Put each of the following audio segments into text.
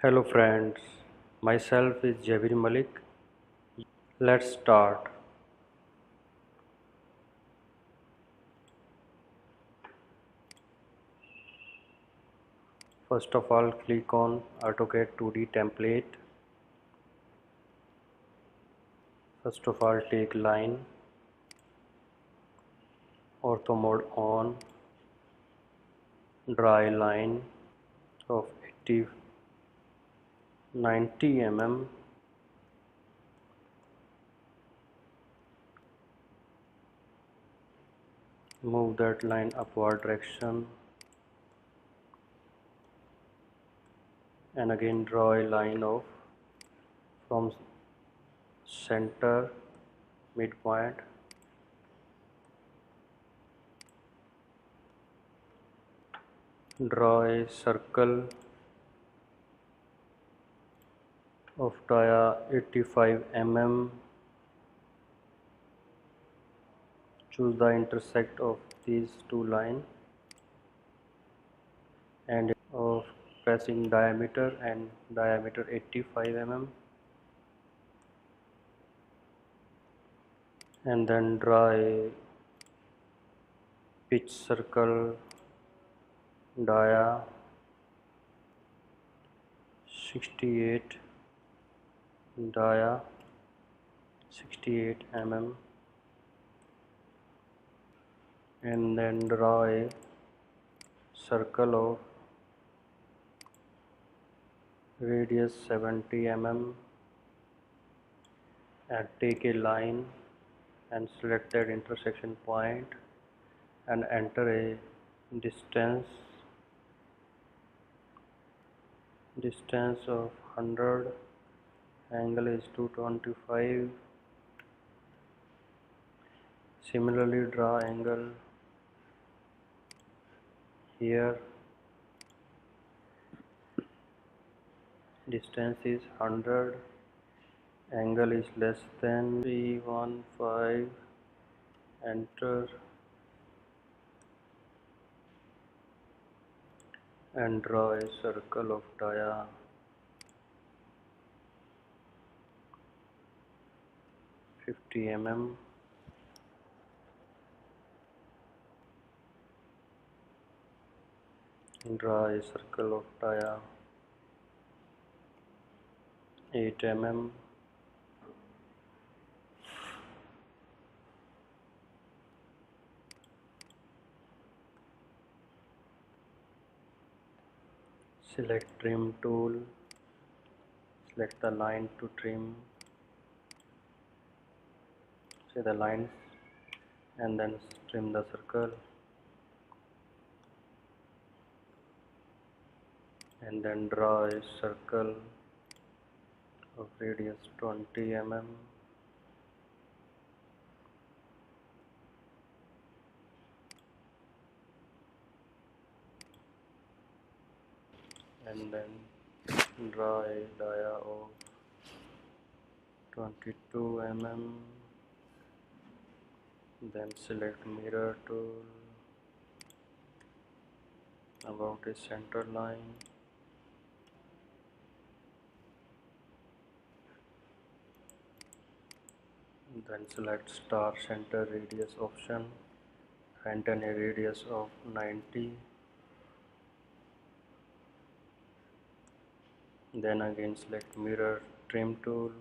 Hello friends, myself is Javir Malik. Let's start. First of all, click on Autocad 2D template. First of all, take line, ortho mode on, dry line of 80 90 mm. Move that line upward direction and again draw a line of from center midpoint. Draw a circle of dia 85 mm. Choose the intersect of these two lines and of pressing diameter and diameter 85 mm, and then draw a pitch circle dia 68 dia 68 mm, and then draw a circle of radius 70 mm and take a line and select that intersection point and enter a distance of 100. Angle is 225. Similarly, draw angle here. Distance is 100. Angle is less than 315. Enter and draw a circle of dia 50 mm. Draw a circle of dia 8 mm. Select trim tool, select the line to trim, say the lines, and then trim the circle, and then draw a circle of radius 20 mm. And then draw a dia of 22 mm. Then select mirror tool about a center line. Then select star center radius option and then a radius of 90. Then again select mirror trim tool,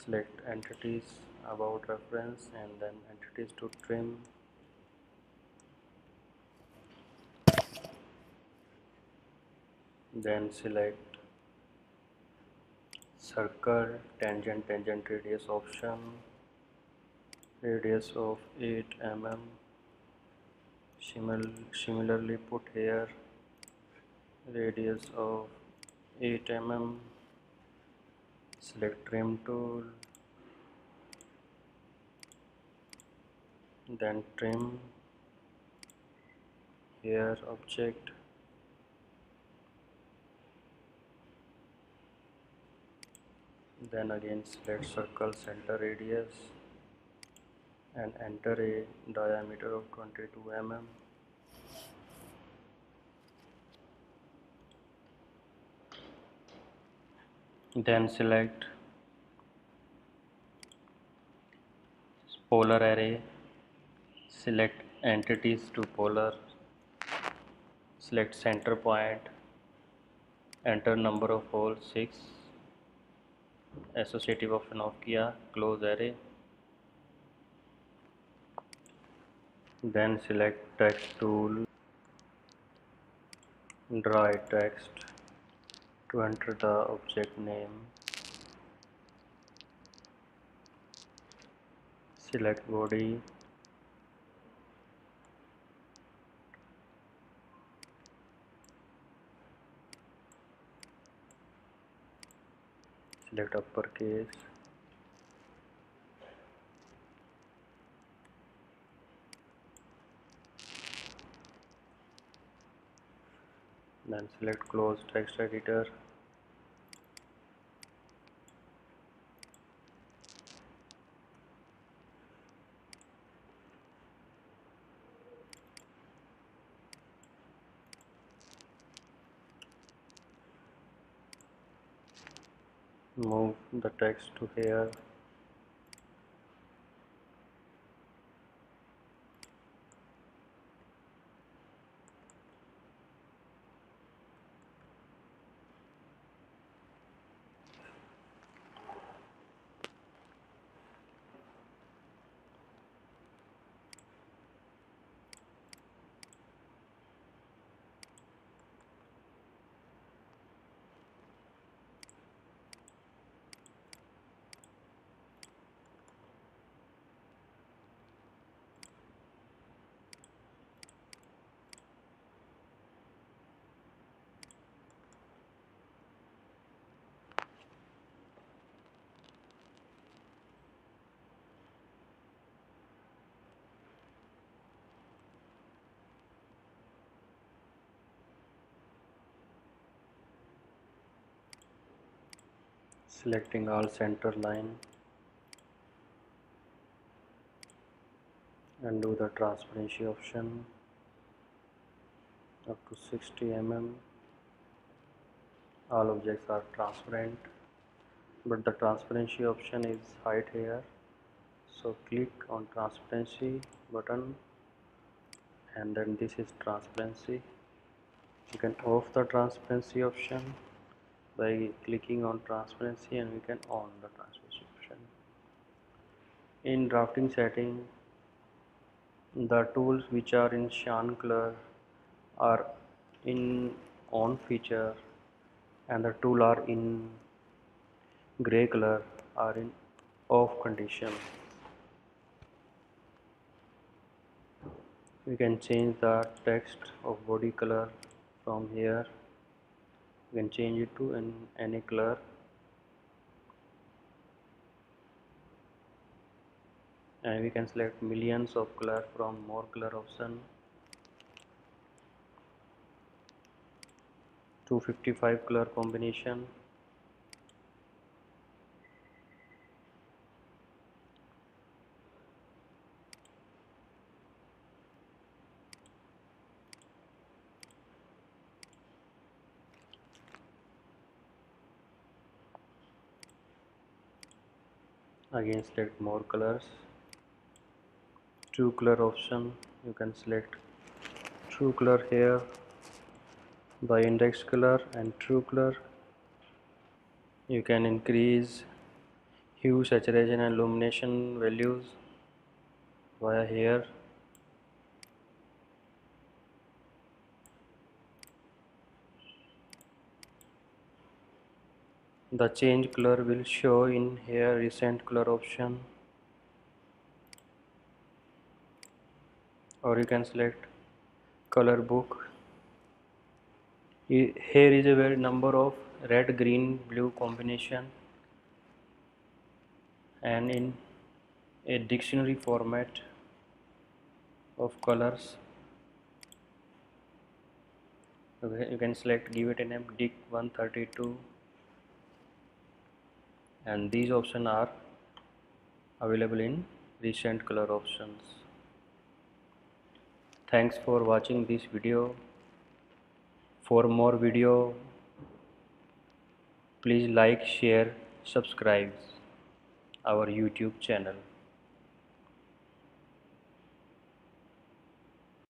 select entities about reference and then entities to trim. Then select circle tangent radius option, radius of 8 mm. Similarly put here radius of 8 mm. Select trim tool, then trim here object, then again select circle center radius and enter a diameter of 22 mm. Then select polar array, select entities to polar, select center point, enter number of holes 6, associative option off किया, close array, then select text tool, draw a text to enter the object name, select body, select uppercase, then select close text editor, move the text to here, selecting all center line, and do the transparency option up to 60 mm. All objects are transparent, but the transparency option is hide here, so click on transparency button, and then this is transparency. You can off the transparency option by clicking on transparency, and we can on the transparency option. In drafting setting, the tools which are in cyan color are in on feature, and the tool are in gray color are in off condition. We can change the text of body color from here. We can change it to any color, and we can select millions of color from more color option. 255 color combination. Again select more colors. True color option, you can select true color here, the index color and true color. You can increase hue, saturation and illumination values via here. The change color will show in here recent color option, or you can select color book. Here is a very number of red, green, blue combination, and in a dictionary format of colors. Okay, you can select, give it a name dic 132, and these options are available in recent color options. Thanks for watching this video. For more video Please like, share, subscribe our YouTube channel.